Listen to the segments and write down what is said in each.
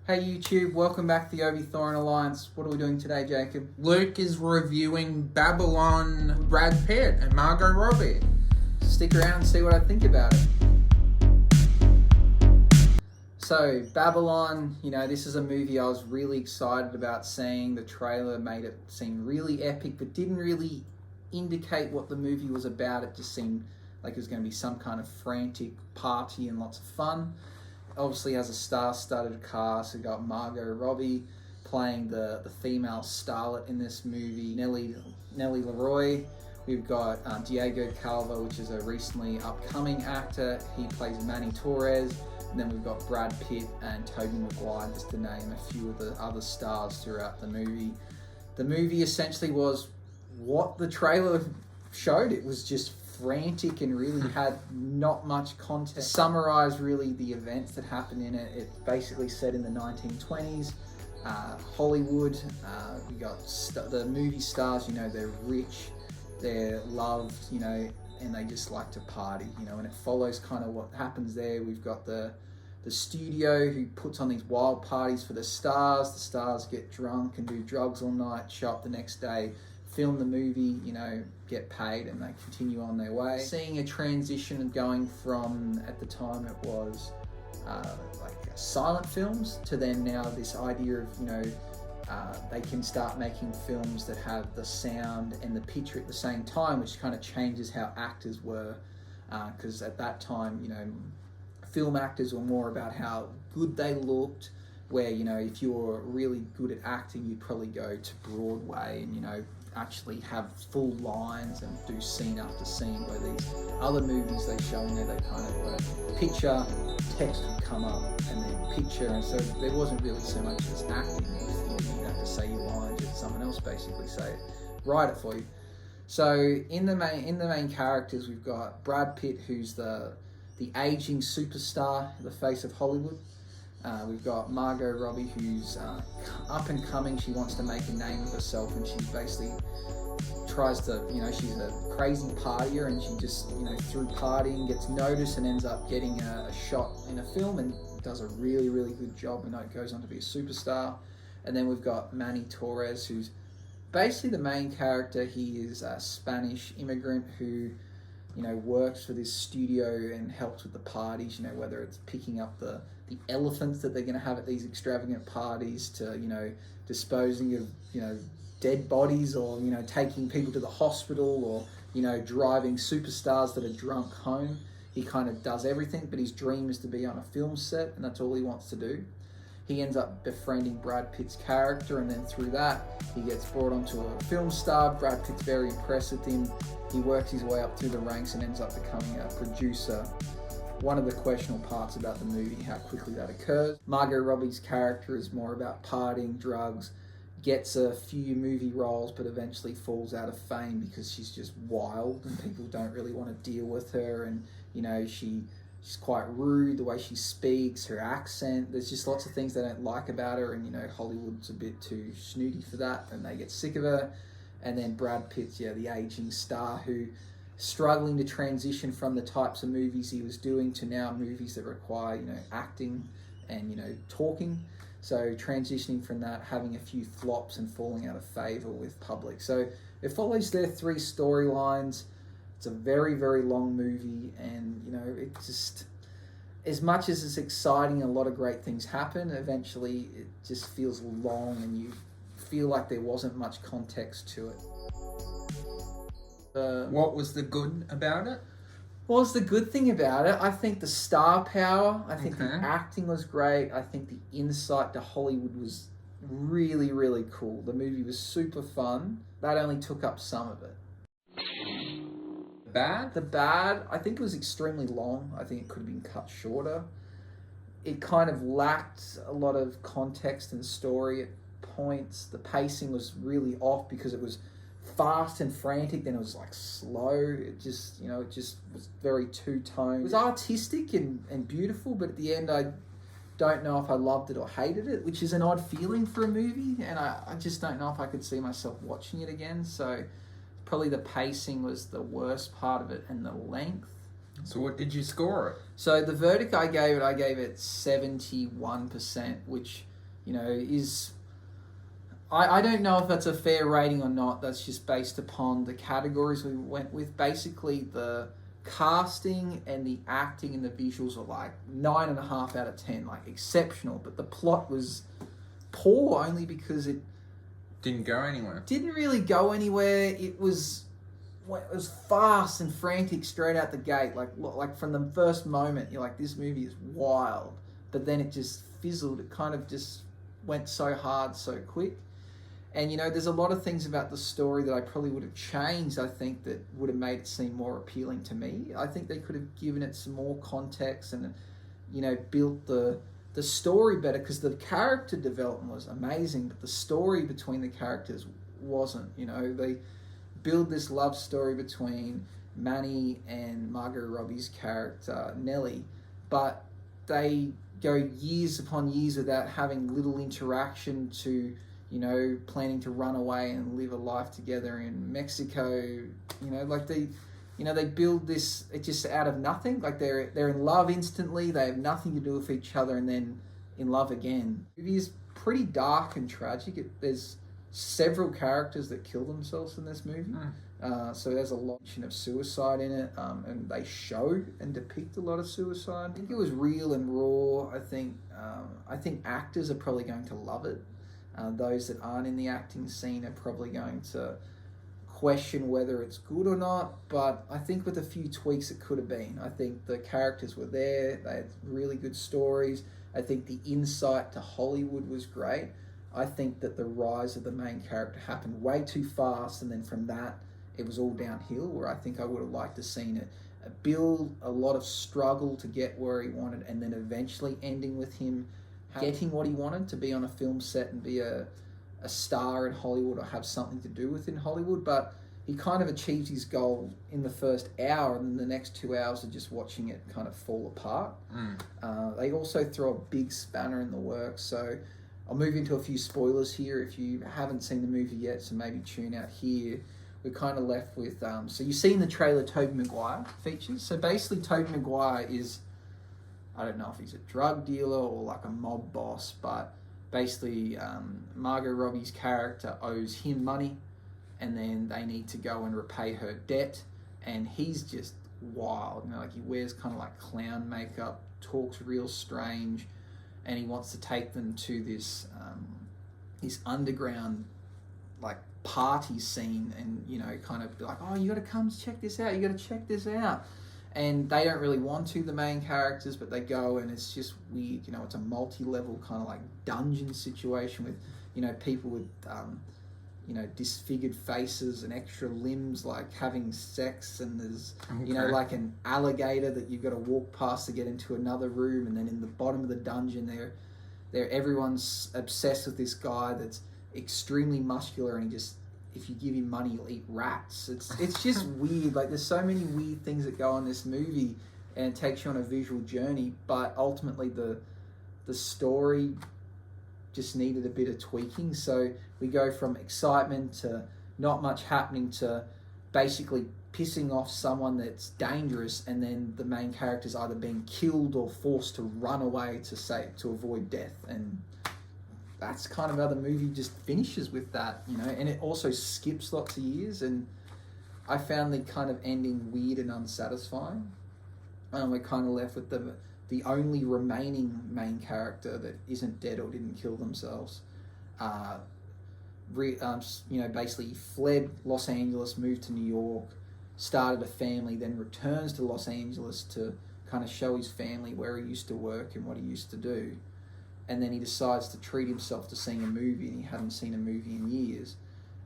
Hey YouTube, welcome back to the Obi Thorin Alliance. What are we doing today, Jacob? Luke is reviewing Babylon, Brad Pitt and Margot Robbie. Stick around and see what I think about it. So, Babylon, this is a movie I was really excited about seeing. The trailer made it seem really epic, but didn't really indicate what the movie was about. It just seemed like it was going to be some kind of frantic party and lots of fun. Obviously has a star-studded cast. We've got Margot Robbie playing the female starlet in this movie, Nellie Leroy. We've got Diego Calva, which is a recently upcoming actor. He plays Manny Torres. And then we've got Brad Pitt and Tobey Maguire, just to name a few of the other stars throughout the movie. The movie essentially was what the trailer showed. It was just frantic and really had not much context. To summarize really the events that happened in it, it's basically set in the 1920s, Hollywood. We got the movie stars, they're rich, they're loved, and they just like to party, and it follows kind of what happens there. We've got the studio who puts on these wild parties for the stars. The stars get drunk and do drugs all night, show up the next day, film the movie, get paid, and they continue on their way. Seeing a transition going from, at the time it was silent films, to then now this idea of, they can start making films that have the sound and the picture at the same time, which kind of changes how actors were, because at that time, film actors were more about how good they looked, where, if you were really good at acting, you'd probably go to Broadway and, actually have full lines and do scene after scene, where these other movies they show in there, they kind of were picture, text would come up, and then picture, and so there wasn't really so much as acting. You'd have to say your lines, and someone else basically write it for you. So in the main characters, we've got Brad Pitt, who's the aging superstar, the face of Hollywood. We've got Margot Robbie, who's up and coming. She wants to make a name of herself, and she basically tries to, she's a crazy partier, and she just, through partying gets noticed and ends up getting a shot in a film and does a really, really good job, and goes on to be a superstar. And then we've got Manny Torres, who's basically the main character. He is a Spanish immigrant who, works for this studio and helps with the parties, whether it's picking up the elephants that they're going to have at these extravagant parties, to, disposing of, dead bodies, or, taking people to the hospital, or, driving superstars that are drunk home. He kind of does everything, but his dream is to be on a film set, and that's all he wants to do. He ends up befriending Brad Pitt's character, and then through that, he gets brought onto a film star. Brad Pitt's very impressed with him. He works his way up through the ranks and ends up becoming a producer. One of the questionable parts about the movie, how quickly that occurs. Margot Robbie's character is more about partying, drugs, gets a few movie roles, but eventually falls out of fame because she's just wild and people don't really want to deal with her, and she's quite rude, the way she speaks, her accent. There's just lots of things they don't like about her, and Hollywood's a bit too snooty for that, and they get sick of her. And then Brad Pitt's the aging star who struggling to transition from the types of movies he was doing to now movies that require acting and talking. So transitioning from that, having a few flops and falling out of favor with public. So it follows their three storylines. It's a very, very long movie, and it just, as much as it's exciting, a lot of great things happen, eventually it just feels long and you feel like there wasn't much context to it. What was the good about it? What was the good thing about it? I think the star power, I think the Okay. acting was great, I think the insight to Hollywood was really, really cool. The movie was super fun. That only took up some of it. Bad? The bad, I think it was extremely long. I think it could have been cut shorter. It kind of lacked a lot of context and story at points. The pacing was really off because it was fast and frantic, then it was slow. It just, it just was very two-tone. It was artistic and beautiful, but at the end I don't know if I loved it or hated it, which is an odd feeling for a movie, and I just don't know if I could see myself watching it again. So probably the pacing was the worst part of it, and the length. So what did you score it? So the verdict I gave it 71%, which is... I don't know if that's a fair rating or not. That's just based upon the categories we went with. Basically, the casting and the acting and the visuals are like 9.5 out of 10, like exceptional. But the plot was poor only because it Didn't go anywhere. didn't really go anywhere. It was fast and frantic straight out the gate. Like from the first moment, you're like, this movie is wild. But then it just fizzled. It kind of just went so hard so quick. And, there's a lot of things about the story that I probably would have changed, I think, that would have made it seem more appealing to me. I think they could have given it some more context and, built the story better, because the character development was amazing, but the story between the characters wasn't. They build this love story between Manny and Margot Robbie's character, Nellie, but they go years upon years without having little interaction to... planning to run away and live a life together in Mexico. They build this, it just out of nothing. Like they're in love instantly. They have nothing to do with each other, and then in love again. The movie is pretty dark and tragic. There's several characters that kill themselves in this movie. So there's a lot of suicide in it, and they show and depict a lot of suicide. I think it was real and raw. I think actors are probably going to love it. Those that aren't in the acting scene are probably going to question whether it's good or not, but I think with a few tweaks it could have been. I think the characters were there, they had really good stories. I think the insight to Hollywood was great. I think that the rise of the main character happened way too fast, and then from that it was all downhill, where I think I would have liked to seen it build a lot of struggle to get where he wanted, and then eventually ending with him getting what he wanted, to be on a film set and be a star in Hollywood or have something to do with in Hollywood. But he kind of achieved his goal in the first hour, and then the next 2 hours are just watching it kind of fall apart. They also throw a big spanner in the works, so I'll move into a few spoilers here if you haven't seen the movie yet, so maybe tune out here. We're kind of left with... so you've seen the trailer, Tobey Maguire features. So basically Tobey Maguire is... I don't know if he's a drug dealer or like a mob boss, but basically Margot Robbie's character owes him money, and then they need to go and repay her debt, and he's just wild. Like he wears kind of like clown makeup, talks real strange, and he wants to take them to this underground like party scene, and kind of be like, oh, you got to come check this out, you got to check this out. And they don't really want to, the main characters, but they go, and it's just weird. It's a multi-level kind of like dungeon situation with, people with, disfigured faces and extra limbs, like having sex, and there's, like an alligator that you've got to walk past to get into another room, and then in the bottom of the dungeon, everyone's obsessed with this guy that's extremely muscular, and he just... if you give him money, he'll eat rats. It's just weird. Like, there's so many weird things that go on in this movie, and it takes you on a visual journey, but ultimately the story just needed a bit of tweaking. So we go from excitement to not much happening to basically pissing off someone that's dangerous, and then the main character's either being killed or forced to run away to avoid death. And that's kind of how the movie just finishes with that, and it also skips lots of years, and I found the kind of ending weird and unsatisfying. We're kind of left with the only remaining main character that isn't dead or didn't kill themselves. Basically he fled Los Angeles, moved to New York, started a family, then returns to Los Angeles to kind of show his family where he used to work and what he used to do. And then he decides to treat himself to seeing a movie, and he hadn't seen a movie in years.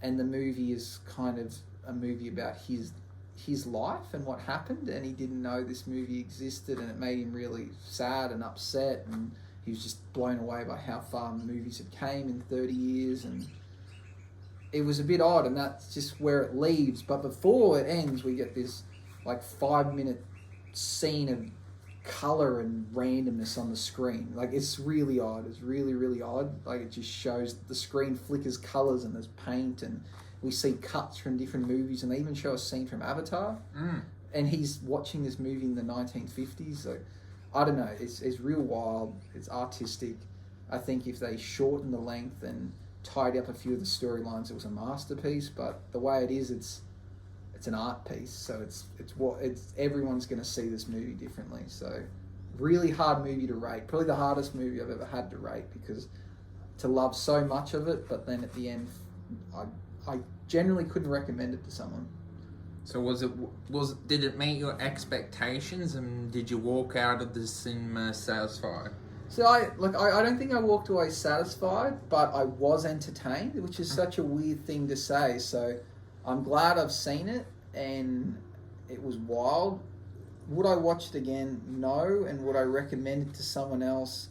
And the movie is kind of a movie about his life and what happened, and he didn't know this movie existed, and it made him really sad and upset, and he was just blown away by how far movies have came in 30 years, and it was a bit odd, and that's just where it leaves. But before it ends, we get this like 5-minute scene of color and randomness on the screen. Like, it's really odd. It's really, really odd. Like, it just shows the screen flickers colors, and there's paint, and we see cuts from different movies, and they even show a scene from Avatar. And he's watching this movie in the 1950s. So I don't know. It's real wild. It's artistic. I think if they shortened the length and tied up a few of the storylines, it was a masterpiece. But the way it is, it's an art piece, so it's everyone's going to see this movie differently. So really hard movie to rate, probably the hardest movie I've ever had to rate, because to love so much of it, but then at the end I generally couldn't recommend it to someone. So did it meet your expectations, and did you walk out of the cinema satisfied? So I don't think I walked away satisfied, but I was entertained, which is such a weird thing to say. So I'm glad I've seen it, and it was wild. Would I watch it again? No. And would I recommend it to someone else?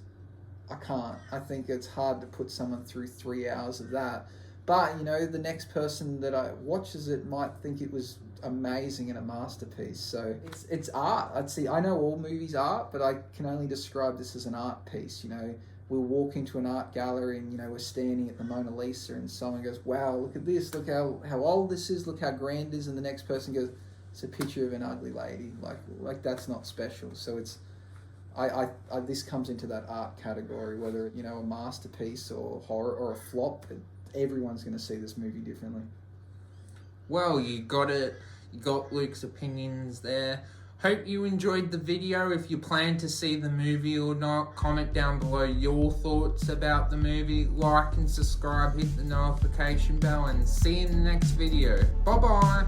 I can't. I think it's hard to put someone through 3 hours of that. But, you know, the next person that watches it might think it was amazing and a masterpiece. So it's art. I know all movies are art, but I can only describe this as an art piece. You know, we'll walk into an art gallery and, you know, we're standing at the Mona Lisa and someone goes, wow, look at this, look how old this is, look how grand it is, and the next person goes, it's a picture of an ugly lady. Like that's not special. So it's this comes into that art category, whether, you know, a masterpiece or horror or a flop. Everyone's going to see this movie differently. Well, you got it. You got Luke's opinions there. Hope you enjoyed the video. If you plan to see the movie or not, comment down below your thoughts about the movie. Like and subscribe, hit the notification bell, and see you in the next video. Bye-bye.